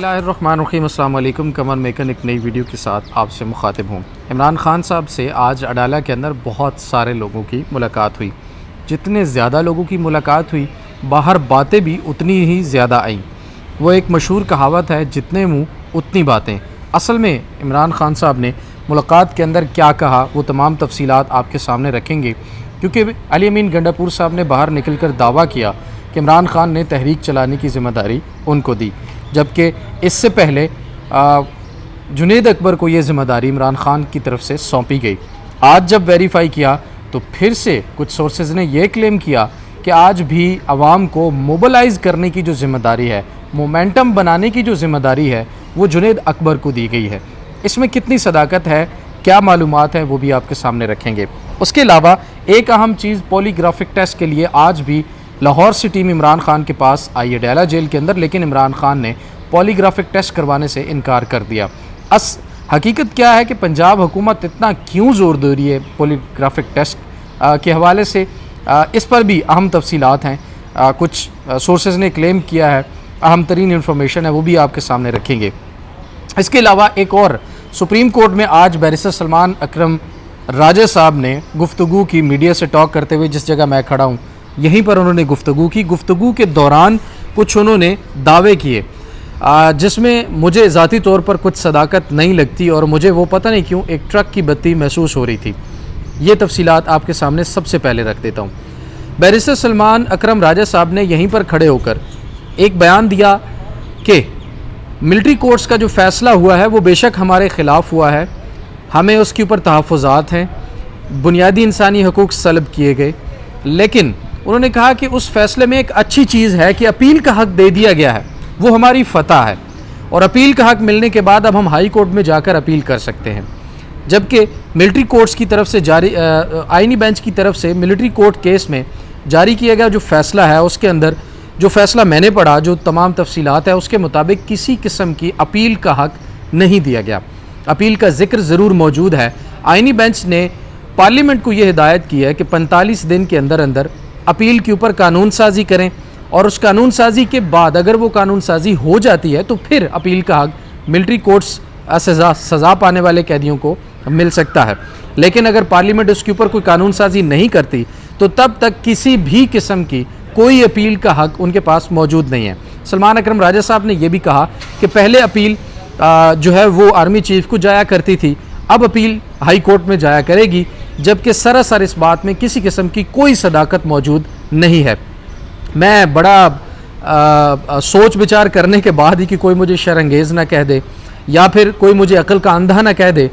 बिस्मिल्लाहिर्रहमानिर्रहीम। अस्सलाम वालेकुम। कमर मेकन एक नई वीडियो के साथ आपसे मुखातिब हूँ। इमरान खान साहब से आज अडाला के अंदर बहुत सारे लोगों की मुलाकात हुई। जितने ज़्यादा लोगों की मुलाकात हुई, बाहर बातें भी उतनी ही ज़्यादा आईं। वो एक मशहूर कहावत है, जितने मुँह उतनी बातें। असल में इमरान खान साहब ने मुलाकात के अंदर क्या कहा, वो तमाम तफसीलात आपके सामने रखेंगे, क्योंकि अली अमीन गंडापुर साहब ने बाहर निकल कर दावा किया कि इमरान खान ने तहरीक चलाने की ज़िम्मेदारी उनको दी, जबकि इससे पहले जुनैद अकबर को ये ज़िम्मेदारी इमरान खान की तरफ से सौंपी गई। आज जब वेरीफाई किया तो फिर से कुछ सोर्सेज़ ने यह क्लेम किया कि आज भी आवाम को मोबलाइज़ करने की जो ज़िम्मेदारी है, मोमेंटम बनाने की जो ज़िम्मेदारी है, वो जुनैद अकबर को दी गई है। इसमें कितनी सदाकत है, क्या मालूमात है, वो भी आपके सामने रखेंगे। उसके अलावा एक अहम चीज़, पॉलीग्राफिक टेस्ट के लिए आज भी लाहौर से टीम इमरान खान के पास आई है अडाला जेल के अंदर, लेकिन इमरान खान ने पॉलीग्राफिक टेस्ट करवाने से इनकार कर दिया। हकीकत क्या है कि पंजाब हुकूमत इतना क्यों ज़ोर दे रही है पॉलीग्राफिक टेस्ट के हवाले से, इस पर भी अहम तफसीलात हैं। कुछ सोर्सेज ने क्लेम किया है, अहम तरीन इन्फॉर्मेशन है, वो भी आपके सामने रखेंगे। इसके अलावा एक और, सुप्रीम कोर्ट में आज बैरिस्टर सलमान अकरम राजा साहब ने गुफ्तगू की मीडिया से टॉक करते हुए, जिस जगह मैं खड़ा हूँ यहीं पर उन्होंने गुफ्तगू की। गुफ्तगू के दौरान कुछ उन्होंने दावे किए जिसमें मुझे ज़ाती तौर पर कुछ सदाकत नहीं लगती, और मुझे वो पता नहीं क्यों एक ट्रक की बत्ती महसूस हो रही थी। ये तफसीलात आपके सामने सबसे पहले रख देता हूँ। बैरिस्टर सलमान अकरम राजा साहब ने यहीं पर खड़े होकर एक बयान दिया कि मिलिट्री कोर्ट्स का जो फ़ैसला हुआ है वो बेशक हमारे ख़िलाफ़ हुआ है, हमें उसके ऊपर तहफ़्फ़ुज़ात हैं, बुनियादी इंसानी हकूक़ सल्ब किए गए, लेकिन उन्होंने कहा कि उस फैसले में एक अच्छी चीज़ है कि अपील का हक़ दे दिया गया है, वो हमारी फ़तह है, और अपील का हक़ मिलने के बाद अब हम हाई कोर्ट में जाकर अपील कर सकते हैं। जबकि मिलिट्री कोर्ट्स की तरफ से जारी आइनी बेंच की तरफ से मिलिट्री कोर्ट केस में जारी किया गया जो फ़ैसला है, उसके अंदर जो फ़ैसला मैंने पढ़ा, जो तमाम तफसीलात है, उसके मुताबिक किसी किस्म की अपील का हक़ नहीं दिया गया। अपील का ज़िक्र ज़रूर मौजूद है। आइनी बेंच ने पार्लियामेंट को ये हिदायत की है कि 45 दिन के अंदर अंदर अपील के ऊपर कानून साजी करें, और उस कानून साजी के बाद अगर वो कानून साजी हो जाती है तो फिर अपील का हक़ मिलिट्री कोर्ट्स सज़ा पाने वाले कैदियों को मिल सकता है। लेकिन अगर पार्लियामेंट उसके ऊपर कोई कानून साजी नहीं करती तो तब तक किसी भी किस्म की कोई अपील का हक़ उनके पास मौजूद नहीं है। सलमान अकरम राजा साहब ने यह भी कहा कि पहले अपील जो है वो आर्मी चीफ को जाया करती थी, अब अपील हाई कोर्ट में जाया करेगी, जबकि सरासर इस बात में किसी किस्म की कोई सदाकत मौजूद नहीं है। मैं बड़ा सोच विचार करने के बाद ही कि कोई मुझे शर्मंगेज़ ना कह दे या फिर कोई मुझे अकल का अंधा ना कह दे,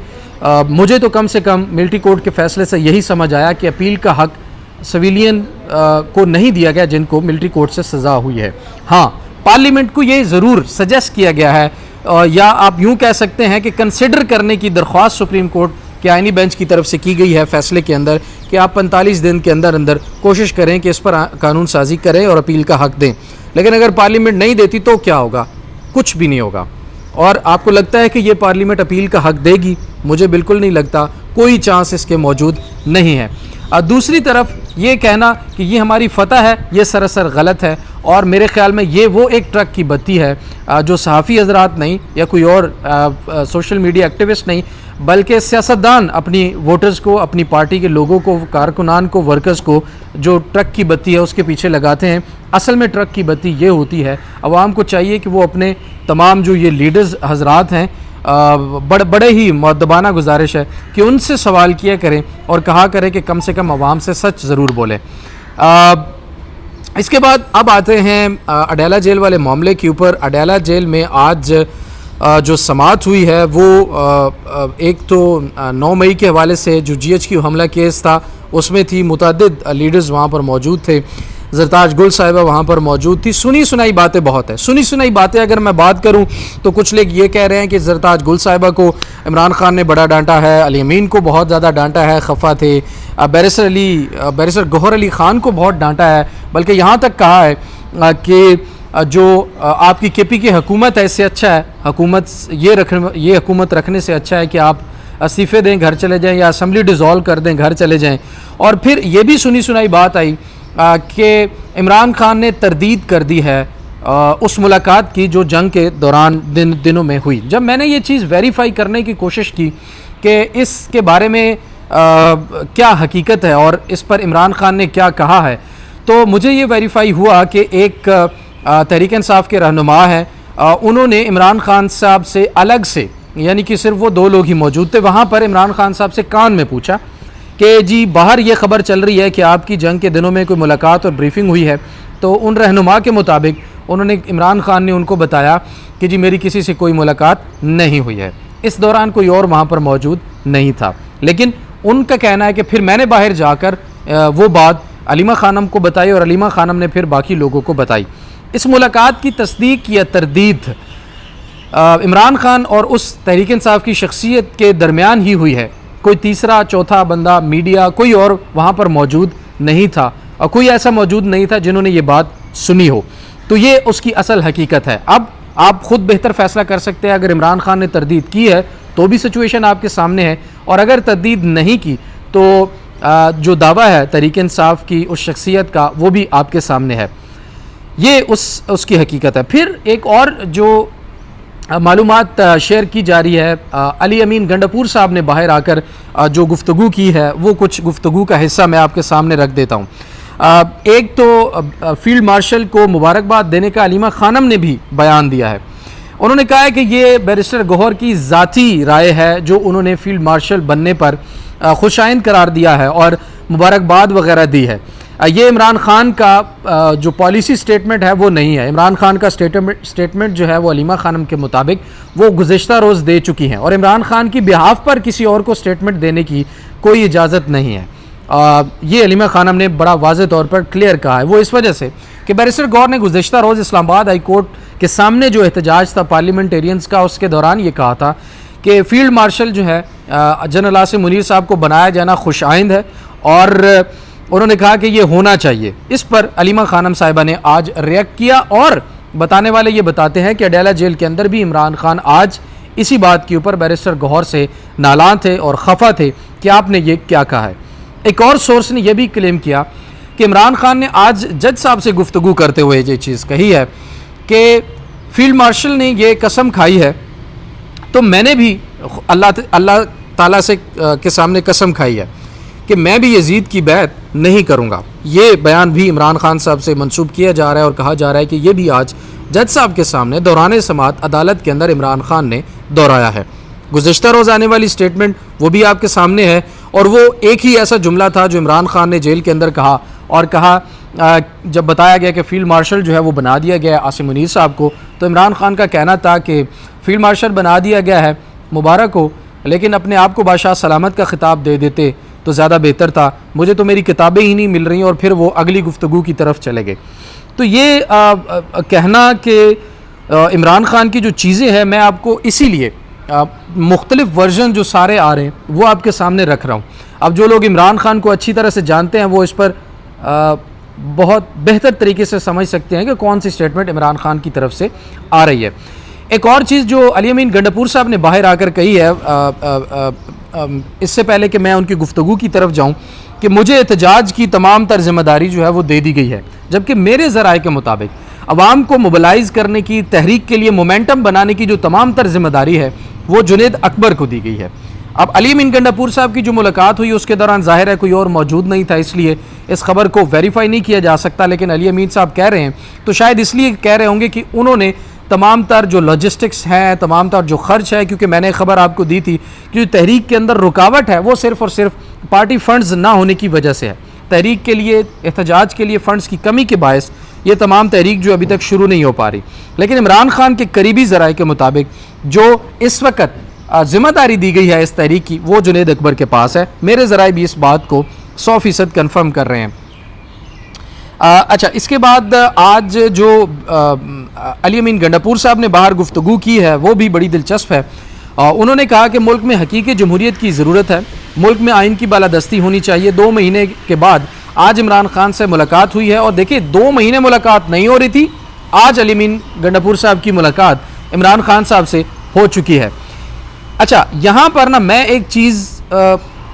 मुझे तो कम से कम मिलिट्री कोर्ट के फ़ैसले से यही समझ आया कि अपील का हक़ सिविलियन को नहीं दिया गया जिनको मिलिट्री कोर्ट से सज़ा हुई है। हाँ, पार्लियामेंट को ये ज़रूर सजेस्ट किया गया है, या आप यूँ कह सकते हैं कि कंसिडर करने की दरख्वास्त सुप्रीम कोर्ट के आइनी बेंच की तरफ से की गई है फ़ैसले के अंदर, कि आप 45 दिन के अंदर अंदर कोशिश करें कि इस पर कानून साजी करें और अपील का हक़ दें। लेकिन अगर पार्लियामेंट नहीं देती तो क्या होगा? कुछ भी नहीं होगा। और आपको लगता है कि ये पार्लियामेंट अपील का हक़ देगी? मुझे बिल्कुल नहीं लगता, कोई चांस इसके मौजूद नहीं है। दूसरी तरफ ये कहना कि ये हमारी फ़तह है, ये सरासर गलत है, और मेरे ख़्याल में ये वो एक ट्रक की बत्ती है जो सहाफ़ी हज़रात नहीं या कोई और सोशल मीडिया एक्टिविस्ट नहीं, बल्कि सियासतदान अपनी वोटर्स को, अपनी पार्टी के लोगों को, कारकुनान को, वर्कर्स को जो ट्रक की बत्ती है उसके पीछे लगाते हैं। असल में ट्रक की बत्ती ये होती है, आवाम को चाहिए कि वो अपने तमाम जो ये लीडर्स हज़रात हैं, बड़े ही मुअद्दबाना गुजारिश है कि उनसे सवाल किया करें और कहा करें कि कम से कम आवाम से सच ज़रूर बोलें। इसके बाद अब आते हैं अडाला जेल वाले मामले के ऊपर। अडाला जेल में आज जो समाअत हुई है वो एक तो 9 मई के हवाले से जो GHQ हमला केस था उसमें थी, मुतअद्दिद लीडर्स वहाँ पर मौजूद थे, ज़रताज गुल साहिबा वहाँ पर मौजूद थी। सुनी सुनाई बातें बहुत है। सुनी सुनाई बातें अगर मैं बात करूँ तो कुछ लोग ये कह रहे हैं कि ज़रताज गुल साहिबा को इमरान खान ने बड़ा डांटा है, अली अमीन को बहुत ज़्यादा डांटा है, खफा थे, बैरिस्टर गौहर अली ख़ान को बहुत डांटा है, बल्कि यहाँ तक कहा है कि जो आपकी KP की हुकूमत है इससे अच्छा है ये हुकूमत रखने से अच्छा है कि आप इस्तीफ़े दें, घर चले जाएं, या असम्बली डिज़ोल्व कर दें, घर चले जाएं। और फिर ये भी सुनी सुनाई बात आई कि इमरान खान ने तरदीद कर दी है उस मुलाकात की जो जंग के दौरान दिनों में हुई। जब मैंने ये चीज़ वेरीफाई करने की कोशिश की कि इसके बारे में क्या हकीकत है और इस पर इमरान खान ने क्या कहा है, तो मुझे ये वेरीफाई हुआ कि एक तहरीक इंसाफ के रहनुमा हैं, उन्होंने इमरान खान साहब से अलग से, यानी कि सिर्फ वो 2 लोग ही मौजूद थे वहाँ पर, इमरान खान साहब से कान में पूछा कि जी बाहर ये खबर चल रही है कि आपकी जंग के दिनों में कोई मुलाकात और ब्रीफिंग हुई है। तो उन रहनुमा के मुताबिक उन्होंने, इमरान खान ने उनको बताया कि जी मेरी किसी से कोई मुलाकात नहीं हुई है। इस दौरान कोई और वहाँ पर मौजूद नहीं था, लेकिन उनका कहना है कि फिर मैंने बाहर जाकर वो बात अलीमा खानम को बताई और अलीमा खानम ने फिर बाकी लोगों को बताई। इस मुलाकात की तस्दीक या तरदीद इमरान खान और उस तहरीक इंसाफ की शख्सियत के दरमियान ही हुई है। कोई तीसरा चौथा बंदा, मीडिया, कोई और वहाँ पर मौजूद नहीं था और कोई ऐसा मौजूद नहीं था जिन्होंने ये बात सुनी हो। तो ये उसकी असल हकीकत है। अब आप ख़ुद बेहतर फ़ैसला कर सकते हैं। अगर इमरान खान ने तरदीद की है तो भी सिचुएशन आपके सामने है, और अगर तरदीद नहीं की तो जो दावा है तहरीक इंसाफ की उस शख्सियत का, वो भी आपके सामने है। ये उसकी हकीकत है। फिर एक और जो मालूमात शेयर की जा रही है, अली अमीन गंडापुर साहब ने बाहर आकर जो गुफ्तगू की है, वो कुछ गुफ्तगू का हिस्सा मैं आपके सामने रख देता हूँ। एक तो फील्ड मार्शल को मुबारकबाद देने का अलीमा खानम ने भी बयान दिया है। उन्होंने कहा है कि ये बैरिस्टर गौहर की ज़ाती राय है जो उन्होंने फील्ड मार्शल बनने पर खुशाइंद करार दिया है और मुबारकबाद वगैरह दी है। ये इमरान खान का जो पॉलिसी स्टेटमेंट है वो नहीं है। इमरान खान का स्टेटमेंट जो है वो अलीमा खानम के मुताबिक वो गुज़िश्ता रोज़ दे चुकी हैं, और इमरान खान की बिहाफ पर किसी और को स्टेटमेंट देने की कोई इजाज़त नहीं है। ये अलीमा खानम ने बड़ा वाज़े तौर पर क्लियर कहा है। वो इस वजह से कि बैरिस्टर गौहर ने गुज़िश्ता रोज़ इस्लामाबाद हाई कोर्ट के सामने जो एहतजाज था पार्लियामेंटेरियंस का, उसके दौरान ये कहा था कि फ़ील्ड मार्शल जो है जनरल आसिम मुनीर साहब को बनाया जाना खुश आइंद है, और उन्होंने कहा कि ये होना चाहिए। इस पर अलीमा खानम साहिबा ने आज रिएक्ट किया, और बताने वाले ये बताते हैं कि अडयाला जेल के अंदर भी इमरान खान आज इसी बात के ऊपर बैरिस्टर गौहर से नालान थे और खफा थे कि आपने ये क्या कहा है। एक और सोर्स ने यह भी क्लेम किया कि इमरान खान ने आज जज साहब से गुफ्तगू करते हुए ये चीज़ कही है कि फील्ड मार्शल ने ये कसम खाई है, तो मैंने भी अल्लाह ताला से के सामने कसम खाई है कि मैं भी यजीद की बैत नहीं करूँगा। ये बयान भी इमरान खान साहब से मंसूब किया जा रहा है और कहा जा रहा है कि ये भी आज जज साहब के सामने दौरान समाअत अदालत के अंदर इमरान खान ने दोहराया है। गुज़िश्ता रोज़ आने वाली स्टेटमेंट वो भी आपके सामने है, और वो एक ही ऐसा जुमला था जो इमरान खान ने जेल के अंदर कहा, और कहा जब बताया गया कि फ़ील्ड मार्शल जो है वो बना दिया गया है आसिम मुनीर साहब को, तो इमरान खान का कहना था कि फ़ील्ड मार्शल बना दिया गया है, मुबारक हो, लेकिन अपने आप को बादशाह सलामत का खिताब दे देते तो ज़्यादा बेहतर था, मुझे तो मेरी किताबें ही नहीं मिल रही। और फिर वो अगली गुफ्तगू की तरफ चले गए। तो ये कहना कि इमरान खान की जो चीज़ें हैं, मैं आपको इसीलिए मुख्तलिफ वर्जन जो सारे आ रहे हैं वो आपके सामने रख रहा हूँ। अब जो लोग इमरान खान को अच्छी तरह से जानते हैं वो इस पर बहुत बेहतर तरीके से समझ सकते हैं कि कौन सी स्टेटमेंट इमरान खान की तरफ से आ रही है। एक और चीज़ जो अली अमीन गंडापुर साहब ने बाहर आकर कही है, इससे पहले कि मैं उनकी गुफ्तगू की तरफ जाऊँ, कि मुझे एहतजाज की तमाम तर जिम्मेदारी जो है वो दे दी गई है, जबकि मेरे ज़राए के मुताबिक अवाम को मोबिलाइज़ करने की, तहरीक के लिए मोमेंटम बनाने की जो तमाम तर जिम्मेदारी है वो जुनैद अकबर को दी गई है। अब अली अमीन गंडापुर साहब की जो मुलाकात हुई उसके दौरान जाहिर है कोई और मौजूद नहीं था, इसलिए इस खबर को वेरीफाई नहीं किया जा सकता। लेकिन अली अमीन साहब कह रहे हैं तो शायद इसलिए कह रहे होंगे कि उन्होंने तमाम तर जो लॉजिस्टिक्स हैं, तमाम तर जो खर्च है, क्योंकि मैंने खबर आपको दी थी कि जो तहरीक के अंदर रुकावट है वो सिर्फ़ और सिर्फ पार्टी फंड्स ना होने की वजह से है। तहरीक के लिए, एहतजाज के लिए फ़ंड्स की कमी के बायस ये तमाम तहरीक जो अभी तक शुरू नहीं हो पा रही। लेकिन इमरान खान के करीबी ज़राए के मुताबिक जो इस वक्त जिम्मेदारी दी गई है इस तहरीक की वो जुनैद अकबर के पास है। मेरे ज़राए भी इस बात को 100% कन्फर्म कर रहे हैं। अच्छा, इसके बाद आज जो अली अमीन गंडापुर साहब ने बाहर गुफ्तगू की है वो भी बड़ी दिलचस्प है। उन्होंने कहा कि मुल्क में हकीकी जमहूरियत की ज़रूरत है, मुल्क में आइन की बालादस्ती होनी चाहिए। 2 महीने के बाद आज इमरान खान से मुलाकात हुई है, और देखिए 2 महीने मुलाकात नहीं हो रही थी, आज अली अमीन गंडापुर साहब की मुलाकात इमरान खान साहब से हो चुकी है। अच्छा, यहाँ पर ना मैं एक चीज़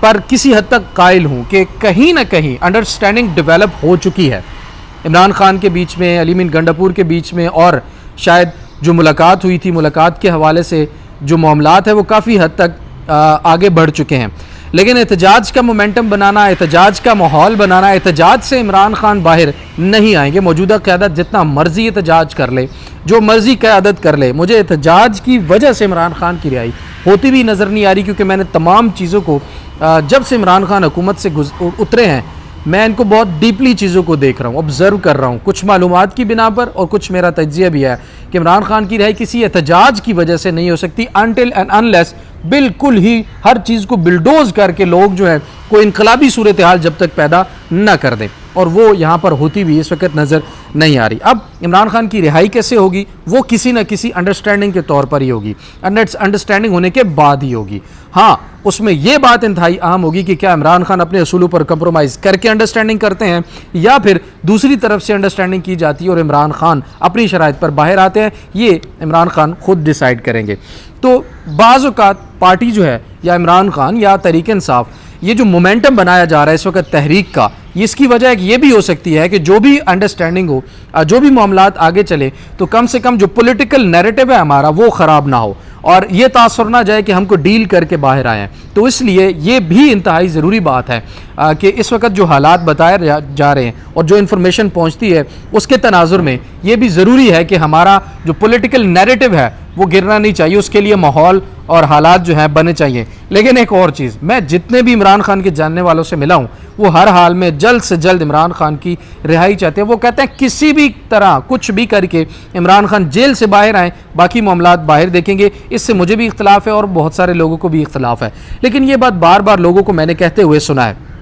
पर किसी हद तक कायल हूँ कि कहीं ना कहीं अंडरस्टैंडिंग डेवलप हो चुकी है। इमरान खान के बीच में, अली मीन गंडापुर के बीच में, और शायद जो मुलाकात हुई थी, मुलाकात के हवाले से जो मामलात है वो काफ़ी हद तक आगे बढ़ चुके हैं। लेकिन एहतजाज का मोमेंटम बनाना, एहतजाज का माहौल बनाना, एहतजाज से इमरान खान बाहर नहीं आएंगे। मौजूदा क़यादत जितना मर्जी एहतजाज कर ले, जो मर्जी क़यादत कर ले, मुझे एहतजाज की वजह से इमरान खान की रिहाई होती भी नज़र नहीं आ रही, क्योंकि मैंने तमाम चीज़ों को जब से इमरान खान हुकूमत से उतरे हैं, मैं इनको बहुत डीपली चीज़ों को देख रहा हूँ, ऑब्ज़र्व कर रहा हूँ, कुछ मालूमात की बिना पर, और कुछ मेरा तज्जिया भी है कि इमरान खान की रिहाई किसी एहतजाज की वजह से नहीं हो सकती, अनटिल एंड अनलेस बिल्कुल ही हर चीज़ को बिल्डोज करके लोग जो है कोई इनकलाबी सूरत हाल जब तक पैदा न कर दें, और वो यहाँ पर होती भी इस वक्त नज़र नहीं आ रही। अब इमरान खान की रिहाई कैसे होगी? वो किसी न किसी अंडरस्टैंडिंग के तौर पर ही होगी, अंडरस्टैंडिंग होने के बाद ही होगी। हाँ, उसमें यह बात इंतहाई अहम होगी कि क्या इमरान खान अपने असूलों पर कंप्रोमाइज़ करके अंडरस्टैंडिंग करते हैं, या फिर दूसरी तरफ से अंडरस्टैंडिंग की जाती है और इमरान खान अपनी शराइत पर बाहर आते हैं। ये इमरान खान खुद डिसाइड करेंगे। तो बाज़ औक़ात पार्टी जो है, या इमरान खान या तहरीक इंसाफ, ये जो मोमेंटम बनाया जा रहा है इस वक्त तहरीक का, इसकी वजह एक ये भी हो सकती है कि जो भी अंडरस्टैंडिंग हो, जो भी मामलात आगे चले, तो कम से कम जो पॉलिटिकल नैरेटिव है हमारा वो ख़राब ना हो, और ये तासुर ना जाए कि हमको डील करके बाहर आए हैं। तो इसलिए ये भी इंतहाई ज़रूरी बात है कि इस वक्त जो हालात बताए जा रहे हैं और जो इन्फॉर्मेशन पहुँचती है उसके तनाजुर में ये भी ज़रूरी है कि हमारा जो पॉलिटिकल नैरेटिव है वो गिरना नहीं चाहिए, उसके लिए माहौल और हालात जो हैं बने चाहिए। लेकिन एक और चीज़, मैं जितने भी इमरान खान के जानने वालों से मिला हूँ, वो हर हाल में जल्द से जल्द इमरान खान की रिहाई चाहते हैं। वो कहते हैं किसी भी तरह कुछ भी करके इमरान खान जेल से बाहर आएँ, बाकी मामलात बाहर देखेंगे। इससे मुझे भी इख्तलाफ है और बहुत सारे लोगों को भी इख्तलाफ है, लेकिन ये बात बार बार लोगों को मैंने कहते हुए सुना है।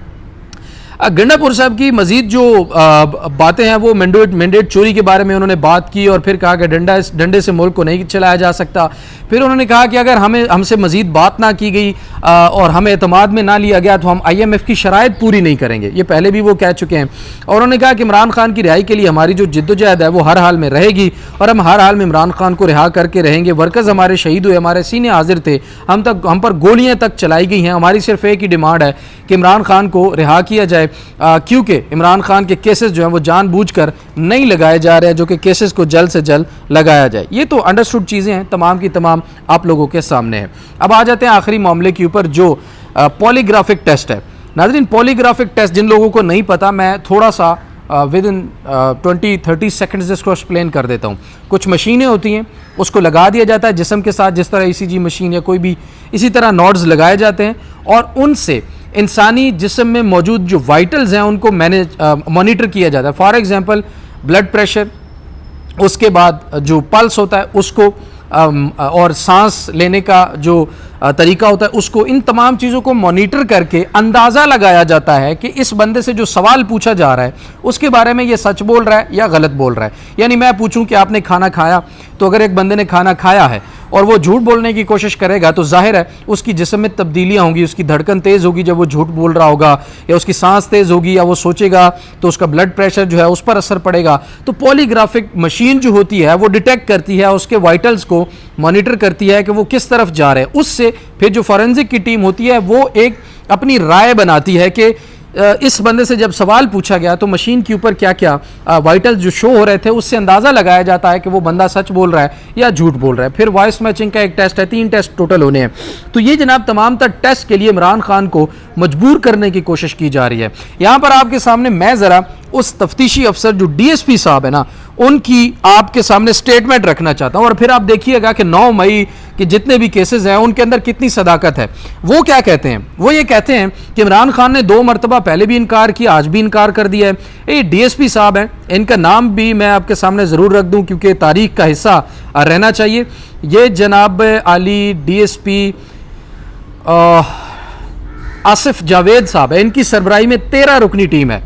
गंडापुर साहब की मजीद जो बातें हैं वो मैंडेट चोरी के बारे में उन्होंने बात की, और फिर कहा कि डंडे से मुल्क को नहीं चलाया जा सकता। फिर उन्होंने कहा कि अगर हमसे मजीद बात ना की गई और हमें एतमाद में ना लिया गया तो हम IMF की शराइत पूरी नहीं करेंगे। ये पहले भी वो कह चुके हैं। और उन्होंने कहा कि इमरान खान की रिहाई के लिए हमारी जो जिद्दोजहद है वो हर हाल में रहेगी, और हम हर हाल में इमरान खान को रिहा करके रहेंगे। वर्कर्स हमारे शहीद हुए, हमारे सीने हाजिर थे, हम पर गोलियाँ तक चलाई गई हैं। हमारी सिर्फ एक ही डिमांड है कि इमरान खान को रिहा किया जाए, क्योंकि इमरान खान के केसेस जो हैं वो जानबूझकर नहीं लगाए जा रहे हैं, जो कि केसेस को जल्द से जल्द लगाया जाए। ये तो अंडरस्टूड चीज़ें हैं, तमाम की तमाम आप लोगों के सामने है। अब आ जाते हैं आखिरी मामले के ऊपर, जो पॉलीग्राफिक टेस्ट है। नाज़रीन, पॉलीग्राफिक टेस्ट जिन लोगों को नहीं पता, मैं थोड़ा सा विद इन 20-30 सेकेंड्स इसको एक्सप्लेन कर देता हूँ। कुछ मशीनें होती हैं, उसको लगा दिया जाता है जिस्म के साथ, जिस तरह ECG मशीन या कोई भी इसी तरह नॉड्स लगाए जाते हैं, और उनसे इंसानी जिस्म में मौजूद जो वाइटल्स हैं उनको मॉनिटर किया जाता है। फॉर एग्जांपल ब्लड प्रेशर, उसके बाद जो पल्स होता है उसको, और सांस लेने का जो तरीका होता है उसको, इन तमाम चीज़ों को मॉनिटर करके अंदाज़ा लगाया जाता है कि इस बंदे से जो सवाल पूछा जा रहा है उसके बारे में ये सच बोल रहा है या गलत बोल रहा है। यानी मैं पूछूं कि आपने खाना खाया, तो अगर एक बंदे ने खाना खाया है और वो झूठ बोलने की कोशिश करेगा तो जाहिर है उसकी जिस्म में तब्दीलियाँ होंगी, उसकी धड़कन तेज़ होगी जब वो झूठ बोल रहा होगा, या उसकी सांस तेज़ होगी, या वो सोचेगा तो उसका ब्लड प्रेशर जो है उस पर असर पड़ेगा। तो पॉलीग्राफिक मशीन जो होती है वो डिटेक्ट करती है, उसके वाइटल्स को मॉनिटर करती है कि वो किस तरफ जा रहे हैं। उससे फिर जो फॉरेंसिक की टीम होती है वो एक अपनी राय बनाती है कि इस बंदे से जब सवाल पूछा गया तो मशीन के ऊपर क्या क्या वाइटल्स जो शो हो रहे थे, उससे अंदाज़ा लगाया जाता है कि वो बंदा सच बोल रहा है या झूठ बोल रहा है। फिर वॉइस मैचिंग का एक टेस्ट है, 3 टेस्ट टोटल होने हैं। तो ये जनाब तमाम तर टेस्ट के लिए इमरान खान को मजबूर करने की कोशिश की जा रही है। यहाँ पर आपके सामने मैं ज़रा उस तफ्तीशी अफसर जो DSP साहब है ना, उनकी आपके सामने स्टेटमेंट रखना चाहता हूँ, और फिर आप देखिएगा कि 9 मई के जितने भी केसेस हैं उनके अंदर कितनी सदाकत है। वो क्या कहते हैं? वो ये कहते हैं कि इमरान खान ने 2 मरतबा पहले भी इनकार किया, आज भी इनकार कर दिया है। ये DSP साहब हैं, इनका नाम भी मैं आपके सामने ज़रूर रख दूँ क्योंकि तारीख का हिस्सा रहना चाहिए। ये जनाब आली DSP आसिफ जावेद साहब है, इनकी सरबराही में 13 रुकनी टीम है,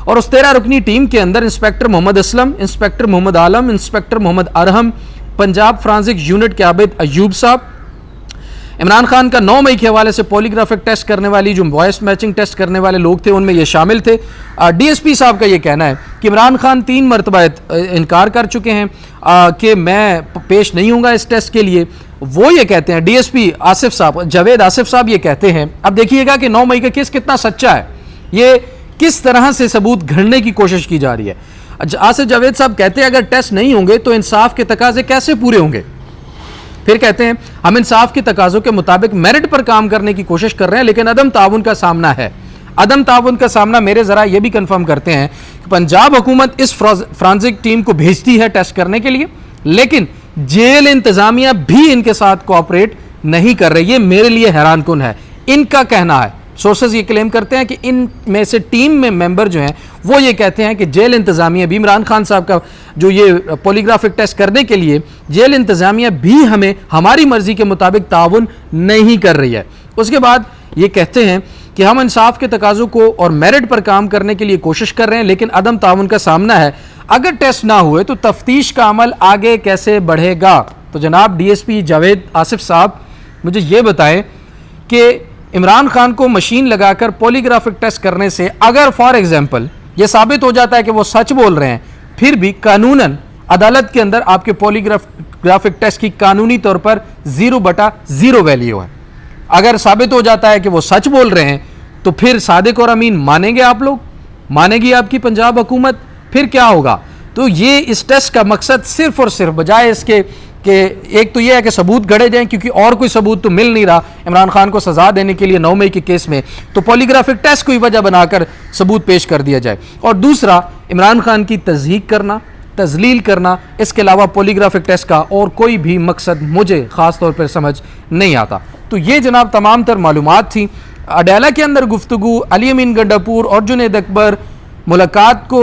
और उस 13 रुकनी टीम के अंदर inspector Mohammad Aslam, inspector Mohammad Alam, inspector Mohammad Arham, Punjab forensic unit के आबिद अयूब साहब। इमरान खान का 9 मई के हवाले से पॉलीग्राफिक टेस्ट करने वाली जो वॉइस मैचिंग टेस्ट करने वाले लोग थे उनमें ये शामिल थे। DSP साहब का ये कहना है कि इमरान खान 3 मरतबा इनकार कर चुके हैं कि मैं पेश नहीं होऊंगा इस टेस्ट के लिए। वो ये कहते हैं, DSP आसिफ साहब, जावेद आसिफ साहब ये कहते हैं, अब देखिएगा कि 9 मई का केस कितना सच्चा है, ये किस तरह से सबूत घड़ने की कोशिश की जा रही है। आसिफ जावेद साहब कहते हैं अगर टेस्ट नहीं होंगे तो इंसाफ के तकाजे कैसे पूरे होंगे। फिर कहते हैं हम इंसाफ के तकाजों के मुताबिक मेरिट पर काम करने की कोशिश कर रहे हैं लेकिन अदम ताउन का सामना है। अदम ताउन का सामना मेरे जरा यह भी कंफर्म करते हैं कि पंजाब हुकूमत इस फ्रांसिक टीम को भेजती है टेस्ट करने के लिए, लेकिन जेल इंतजामिया भी इनके साथ कोऑपरेट नहीं कर रही। ये मेरे लिए हैरान कुन है। इनका कहना है, सोर्सेज ये क्लेम करते हैं कि इन में से टीम में मेंबर जो हैं वो ये कहते हैं कि जेल इंतजामिया भी, इमरान खान साहब का जो ये पॉलीग्राफिक टेस्ट करने के लिए जेल इंतजामिया भी हमें हमारी मर्जी के मुताबिक ताउन नहीं कर रही है। उसके बाद ये कहते हैं कि हम इंसाफ के तकाजों को और मेरिट पर काम करने के लिए कोशिश कर रहे हैं लेकिन अदम ताउन का सामना है। अगर टेस्ट ना हुए तो तफ्तीश का अमल आगे कैसे बढ़ेगा। तो जनाब डीएसपी जावेद आसिफ साहब मुझे ये बताएं कि इमरान खान को मशीन लगाकर पॉलीग्राफिक टेस्ट करने से अगर फॉर एग्जांपल ये साबित हो जाता है कि वो सच बोल रहे हैं, फिर भी कानूनन अदालत के अंदर आपके पॉलीग्राफिक टेस्ट की कानूनी तौर पर 0/0 वैल्यू है। अगर साबित हो जाता है कि वो सच बोल रहे हैं तो फिर सादिक और अमीन मानेंगे, आप लोग मानेगी आपकी पंजाब हुकूमत, फिर क्या होगा। तो ये इस टेस्ट का मकसद सिर्फ और सिर्फ बजाय इसके कि एक तो ये है कि सबूत गढ़े जाएं, क्योंकि और कोई सबूत तो मिल नहीं रहा इमरान खान को सजा देने के लिए 9 मई के केस में, तो पॉलीग्राफिक टेस्ट को ही वजह बनाकर सबूत पेश कर दिया जाए। और दूसरा, इमरान खान की तज़हीक करना, तजलील करना, इसके अलावा पॉलीग्राफिक टेस्ट का और कोई भी मकसद मुझे ख़ास तौर पर समझ नहीं आता। तो ये जनाब तमाम तर मालूमात थी। अडाला के अंदर गुफ्तगू अली अमीन गंडापुर और जुनैद अकबर मुलाकात को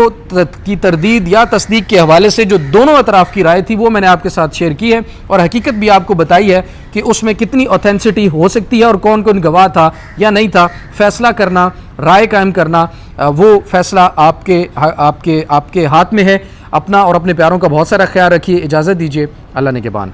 की तरदीद या तस्दीक के हवाले से जो दोनों अतराफ़ की राय थी वो मैंने आपके साथ शेयर की है और हकीकत भी आपको बताई है कि उसमें कितनी ऑथेंसिटी हो सकती है और कौन कौन गवाह था या नहीं था। फैसला करना, राय कायम करना, वो फैसला आपके हाथ में है। अपना और अपने प्यारों का बहुत सारा ख्याल रखिए। इजाज़त दीजिए, अल्लाह ने के बान।